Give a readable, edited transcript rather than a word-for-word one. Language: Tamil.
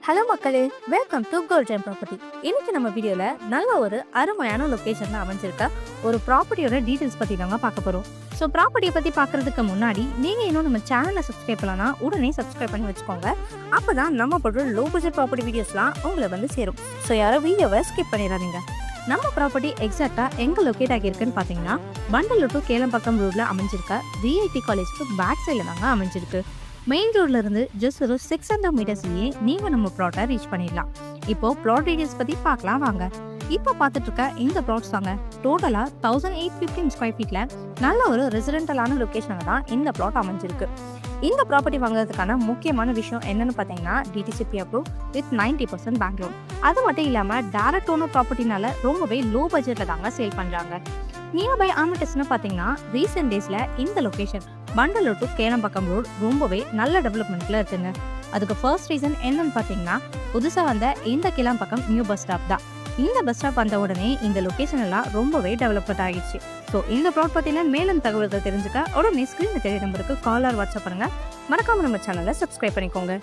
ஹலோ மக்களே, வெல்கம் டு கோல்டன் ப்ராப்பர்ட்டி. இன்னைக்கு நம்ம வீடியோல நல்ல ஒரு அருமையான லொகேஷன்ல அமைஞ்சிருக்க ஒரு ப்ராப்பர்ட்டியோட டீடைல்ஸ் பத்தி தாங்க பார்க்க போறோம். ஸோ ப்ராப்பர்ட்டியை பத்தி பார்க்கறதுக்கு முன்னாடி நீங்க இன்னும் நம்ம சேனலை சப்ஸ்கிரைப் பண்ணலன்னா உடனே சப்ஸ்கிரைப் பண்ணி வச்சுக்கோங்க. அப்பதான் நம்ம போடுற லோ பட்ஜெட் ப்ராப்பர்ட்டி வீடியோஸ்லாம் உங்களை வந்து சேரும். ஸோ யாரும் வீடியோவை ஸ்கிப் பண்ணிடாதீங்க. நம்ம ப்ராப்பர்ட்டி எக்ஸாக்டா எங்க லொக்கேட் ஆகியிருக்குன்னு பாத்தீங்கன்னா பண்டலூர் டு கேளம்பாக்கம் ரோட்ல அமைஞ்சிருக்க விஐடி காலேஜ்க்கு பேக் சைட்ல தாங்க அமைஞ்சிருக்கு. மெயின் ரோட்ல இருந்து ஜஸ்ட் ஒரு 600 மீட்டர்ஸ்லயே நீங்க நம்ம ப்ளாட்டை ரீச் பண்ணிடலாம். இப்போ ப்ளாட் டீடைல்ஸ் பத்தி பார்க்கலாம் வாங்க. இப்போ பார்த்துட்டு இருக்க இந்த ப்ளாட்ஸ் தாங்க டோட்டலா 1815 ஸ்கொயர் ஃபீட்ல நல்ல ஒரு ரெசிடென்டலான லொகேஷன்ல தான் இந்த ப்ளாட் அமைஞ்சிருக்கு. இந்த ப்ராப்பர்ட்டி வாங்குறதுக்கான முக்கியமான விஷயம் என்னன்னு பார்த்தீங்கன்னா DTCP approve with 90% bank loan. அது மட்டும் இல்லாம டைரக்ட் ஓனர் ப்ராப்பர்ட்டினால ரொம்பவே லோ பட்ஜெட்ல தாங்க சேல் பண்றாங்க. நியர்பை ஆமிட்டஸ்னு பார்த்தீங்கன்னா ரீசெண்ட் டேஸ்ல இந்த location Pandalur to Kelambakkam road ரொம்பவே நல்ல டெவலப்மெண்ட்ல இருக்குங்க. அதுக்கு ஃபர்ஸ்ட் ரீசன் என்னன்னு பார்த்தீங்கன்னா புதுசா வந்த இந்த கேளம்பாக்கம் நியூ பஸ் ஸ்டாப் தான். இந்த பஸ் ஸ்டாப் வந்த உடனே இந்த லொகேஷன் எல்லாம் ரொம்பவே டெவலப்மெண்ட் ஆகிடுச்சு. ஸோ இந்த ப்ளாட் பத்தின மேலும் தகவல்கள் தெரிஞ்சுக்க உடனே ஸ்கிரீன் தெரிய நம்பருக்கு கால் ஆர் வாட்ஸ்அப் பண்ணுங்க. மறக்காம நம்ம சேனலை சப்ஸ்கிரைப் பண்ணிக்கோங்க.